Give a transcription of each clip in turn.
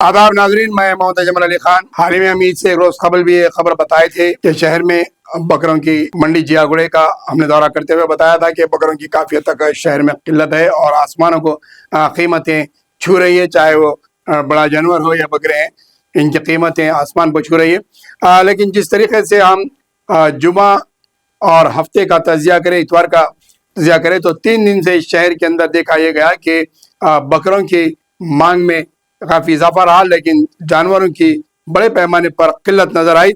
आदाब नाजरीन, मैं मोहम्मद जमल अली खान। हाल ही में हम ईद से एक रोज कबल भी ये खबर बताए थे कि शहर में बकरों की मंडी जियागुड़े का हमने दौरा करते हुए बताया था कि बकरों की काफी हद तक शहर में किल्लत है और आसमानों को कीमतें छू रही है, चाहे वो बड़ा जानवर हो या बकरे हैं, इनकी कीमतें आसमान को छू रही है। लेकिन जिस तरीके से हम जुमा और हफ्ते का तजिया करें, इतवार का तजिया करें, तो 3 दिन से इस शहर के अंदर देखा यह गया कि बकरों की मांग में काफी इजाफा रहा, लेकिन जानवरों की बड़े पैमाने पर किल्लत नजर आई।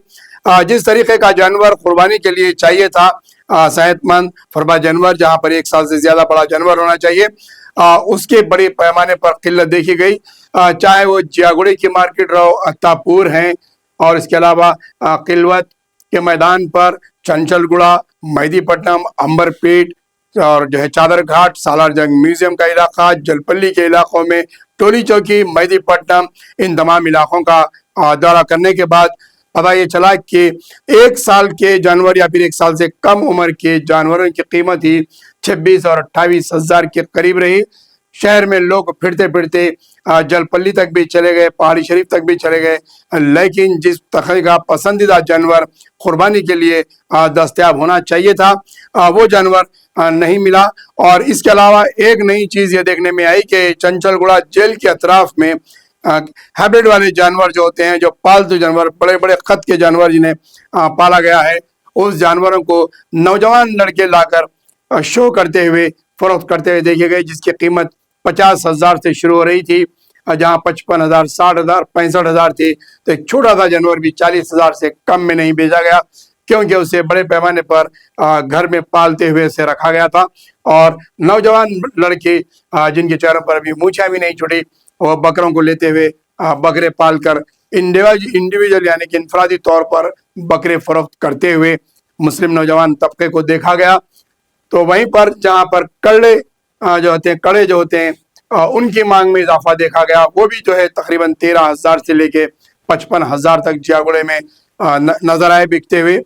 जिस तरीके का जानवर कुर्बानी के लिए चाहिए था, सेहतमंद फरबा जानवर, जहां पर 1 साल से ज्यादा बड़ा जानवर होना चाहिए, उसके बड़े पैमाने पर किल्लत देखी गई। चाहे वो जियागुड़ी की मार्केट रहो, अत्तापुर हैं, और इसके अलावा किलवत के मैदान पर चंचलगुड़ा, मेहदीपट्टनम, अंबरपेट और जो है चादर घाट, सालार जंग म्यूजियम का इलाका, जलपल्ली के इलाकों में, टोली चौकी, मेहदीपट्टनम, इन तमाम इलाकों का दौरा करने के बाद पता ये चला कि 1 साल के जानवर या फिर 1 साल से कम उम्र के जानवरों की कीमत ही 26 और 28 हजार के करीब रही। शहर में लोग फिरते फिरते जलपल्ली तक भी चले गए, पहाड़ी शरीफ तक भी चले गए, लेकिन जिस तरह का पसंदीदा जानवर कुर्बानी के लिए दस्तयाब होना चाहिए था, वो जानवर नहीं मिला। और इसके अलावा एक नई चीज ये देखने में आई कि चंचलगुड़ा जेल के अतराफ में हैबिट वाले जानवर जो होते हैं, जो पालतू जानवर, बड़े बड़े कद के जानवर जिन्हें पाला गया है, उस जानवरों को नौजवान लड़के लाकर शो करते हुए, फरोख्त करते हुए देखे गए, जिसकी कीमत 50 हजार से शुरू हो रही थी, जहाँ 55 हजार, 60 हजार, 65 हजार थी। तो एक छोटा सा जानवर भी 40 हजार से कम में नहीं भेजा गया, क्योंकि उसे बड़े पैमाने पर घर में पालते हुए से रखा गया था। और नौजवान लड़के जिनके चेहरों पर अभी मूछें भी नहीं छुटी, वो बकरों को लेते हुए बकरे पालकर इंडिविजुअल यानी कि इंफरादी तौर पर बकरे फरोख्त करते हुए मुस्लिम नौजवान तबके को देखा गया। तो वहीं पर जहाँ पर कड़े जो होते हैं उनकी मांग में इजाफा देखा गया, वो भी जो है तकरीबन 13 हजार से लेके 55 हजार तक जियागुड़े में नजर आए बिकते हुए।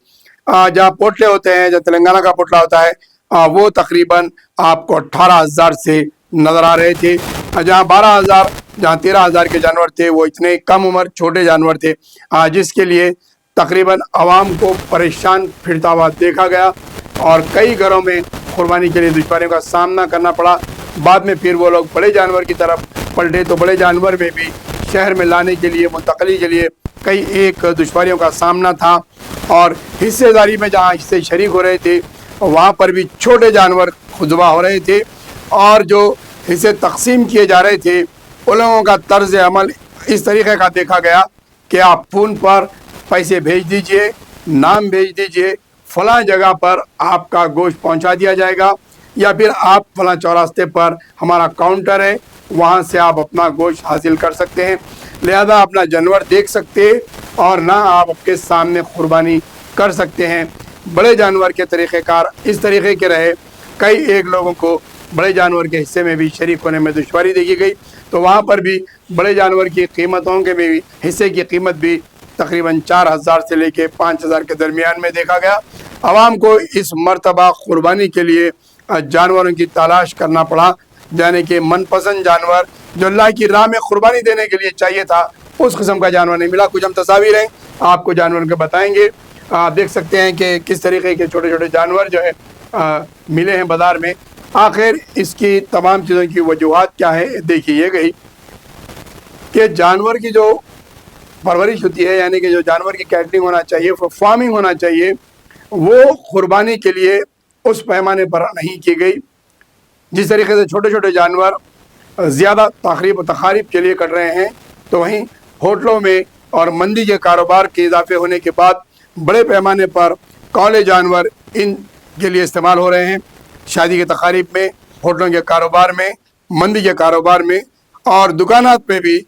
जहाँ पोटले होते हैं, जो तेलंगाना का पोटला होता है, वो तकरीबन आपको 18 हजार से नजर आ रहे थे। जहाँ 12 हजार, जहाँ 13 हजार के जानवर थे, वो इतने कम उम्र छोटे जानवर थे, जिसके लिए तकरीबन आवाम को परेशान फिरता हुआ देखा गया और कई घरों में कुर्बानी के लिए दुश्वारियों का सामना करना पड़ा। बाद में फिर वो लोग बड़े जानवर की तरफ पलटे, तो बड़े जानवर में भी शहर में लाने के लिए, मुंतकली के लिए कई एक दुश्वारियों का सामना था। और हिस्सेदारी में जहाँ हिस्से शरीक हो रहे थे, वहाँ पर भी छोटे जानवर खुजबा हो रहे थे, और जो हिस्से तकसीम किए जा रहे थे, उन लोगों का तर्ज अमल इस तरीके का देखा गया कि आप फ़ोन पर पैसे भेज दीजिए, नाम भेज दीजिए, फलां जगह पर आपका गोश्त पहुंचा दिया जाएगा, या फिर आप फलां चौरास्ते पर हमारा काउंटर है, वहां से आप अपना गोश्त हासिल कर सकते हैं, लिहाजा अपना जानवर देख सकते हैं और ना आप आपके सामने कुर्बानी कर सकते हैं। बड़े जानवर के तरीक़ेकार इस तरीके के रहे, कई एक लोगों को बड़े जानवर के हिस्से में भी शरीक होने में दुश्वारी देखी गई। तो वहाँ पर भी बड़े जानवर की कीमतों के भी हिस्से की कीमत भी तकरीबन 4 हजार से लेके 5 हजार के दरमियान में देखा गया। आवाम को इस मरतबा कुर्बानी के लिए जानवरों की तलाश करना पड़ा, यानी कि मनपसंद जानवर जो अल्लाह की राह में कुर्बानी देने के लिए चाहिए था, उस किस्म का जानवर नहीं मिला। कुछ हम तस्वीरें आपको जानवरों के बताएंगे। आप देख सकते हैं कि किस तरीके के छोटे छोटे जानवर जो है मिले हैं बाज़ार में। आखिर इसकी तमाम चीज़ों की वजूहात क्या है, देखिए गई कि जानवर की जो परवरिश होती है, यानी कि जो जानवर की कैटरिंग होना चाहिए, फार्मिंग होना चाहिए, वो कुर्बानी के लिए उस पैमाने पर नहीं की गई। जिस तरीके से छोटे छोटे जानवर ज़्यादा तकरीब तकारीब के लिए कर रहे हैं, तो वहीं होटलों में और मंदी के कारोबार के इजाफे होने के बाद बड़े पैमाने पर कौले जानवर इन के लिए इस्तेमाल हो रहे हैं। शादी के तकारीब में, होटलों के कारोबार में, मंदी के कारोबार में और दुकानात में भी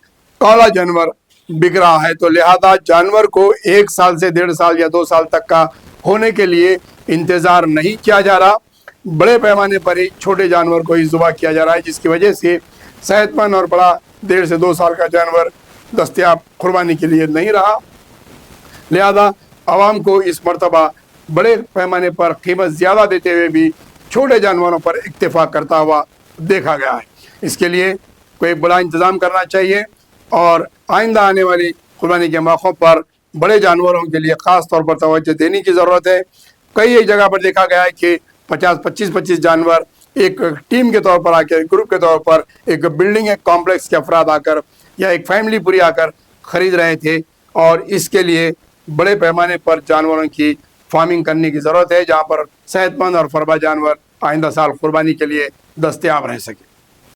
कौला जानवर बिक रहा है। तो लिहाजा जानवर को 1 साल से 1.5 साल या 2 साल तक का होने के लिए इंतज़ार नहीं किया जा रहा, बड़े पैमाने पर ही छोटे जानवर को ही ज़ुबा किया जा रहा है, जिसकी वजह से सेहतमंद और बड़ा 1.5 से 2 साल का जानवर दस्तयाब कुर्बानी के लिए नहीं रहा। लिहाजा आवाम को इस मरतबा बड़े पैमाने पर कीमत ज़्यादा देते हुए भी छोटे जानवरों पर इक्तफा करता हुआ देखा गया है। इसके लिए कोई बड़ा इंतज़ाम करना चाहिए اور آئندہ آنے والی قربانی کے موقعوں پر بڑے جانوروں کے لیے خاص طور پر توجہ دینے کی ضرورت ہے۔ کئی ایک جگہ پر دیکھا گیا ہے کہ 25 جانور ایک ٹیم کے طور پر آ کر، گروپ کے طور پر ایک بلڈنگ، ایک کمپلیکس کے افراد آ کر یا ایک فیملی پوری آ کر خرید رہے تھے، اور اس کے لیے بڑے پیمانے پر جانوروں کی فارمنگ کرنے کی ضرورت ہے، جہاں پر صحت مند اور فربا جانور آئندہ سال قربانی کے لیے دستیاب رہ سکے۔